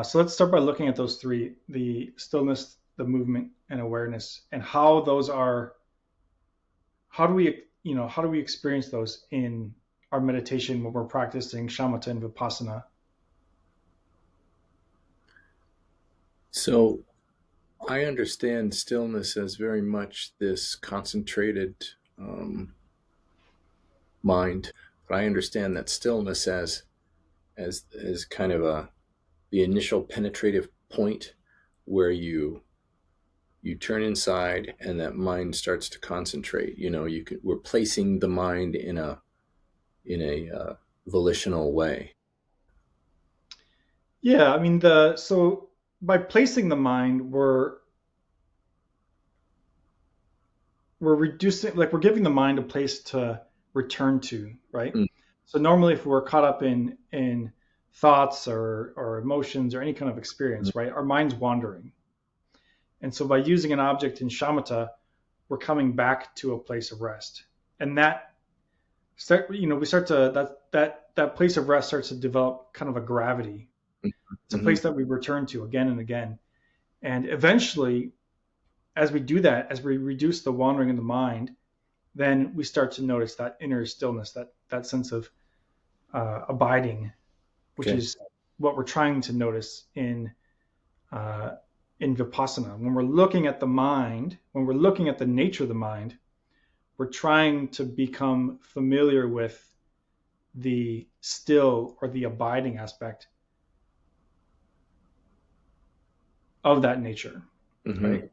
So let's start by looking at those three: the stillness, the movement, and awareness, and how those are. How do we, how do we experience those in our meditation when we're practicing shamatha and vipassana? So I understand stillness as very much this concentrated um, mind, but I understand that stillness as kind of the initial penetrative point where you turn inside and that mind starts to concentrate. We're placing the mind in a volitional way. Yeah, I mean the so by placing the mind, we're reducing, like we're giving the mind a place to return to, right? Mm, So normally if we're caught up in thoughts or emotions or any kind of experience, right, our mind's wandering. And so by using an object in shamatha, we're coming back to a place of rest. And we start to that place of rest starts to develop kind of a gravity. It's a mm-hmm. place that we return to again and again. And eventually, as we do that, as we reduce the wandering of the mind, then we start to notice that inner stillness, that sense of abiding, which Okay. is what we're trying to notice uh, in vipassana. When we're looking at the mind, when we're looking at the nature of the mind, we're trying to become familiar with the still or the abiding aspect of that nature, Mm-hmm. right?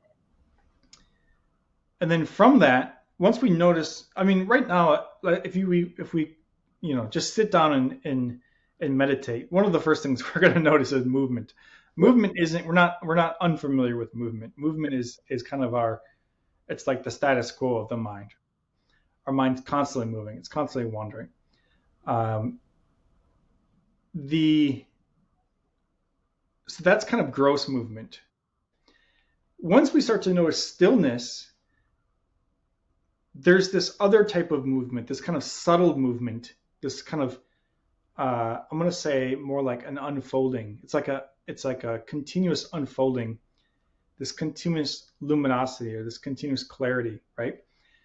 And then from that, once we notice, I mean, right now, like, if we just sit down and meditate, one of the first things we're going to notice is movement. Right. Movement isn't we're not unfamiliar with movement. Movement is kind of our it's like the status quo of the mind. Our mind's constantly moving. It's constantly wandering. Um, the so that's kind of gross movement. Once we start to notice stillness, there's this other type of movement, this kind of subtle movement, this kind of I'm going to say more like an unfolding. It's like a continuous unfolding, this continuous luminosity or this continuous clarity, right?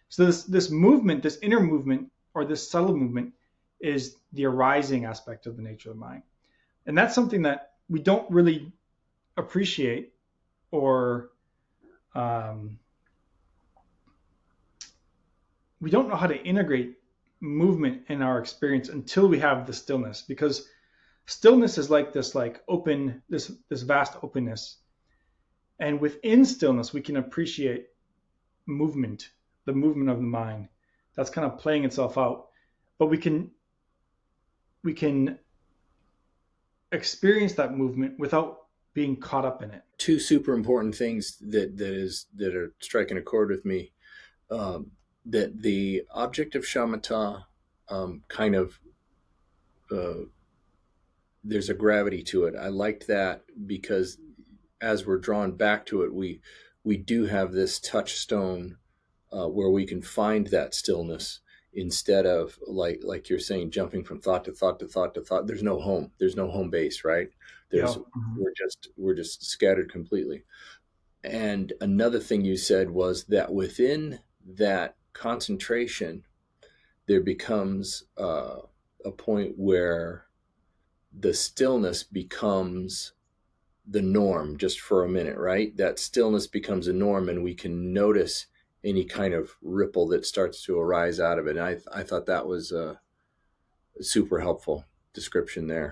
So this movement, this inner movement or this subtle movement is the arising aspect of the nature of the mind. And that's something that we don't really appreciate or um, we don't know how to integrate movement in our experience until we have the stillness, because stillness is like this like open this vast openness, and within stillness we can appreciate movement, the movement of the mind that's kind of playing itself out, but we can experience that movement without being caught up in it. Two super important things that are striking a chord with me. That the object of shamatha kind of uh, there's a gravity to it. I liked that because as we're drawn back to it, we do have this touchstone where we can find that stillness instead of like you're saying, jumping from thought to thought to thought to thought. There's no home. There's no home base, right? Yeah. There's we're just scattered completely. And another thing you said was that within that concentration, there becomes a point where the stillness becomes the norm just for a minute, right? That stillness becomes a norm, and we can notice any kind of ripple that starts to arise out of it. And I thought that was a super helpful description there.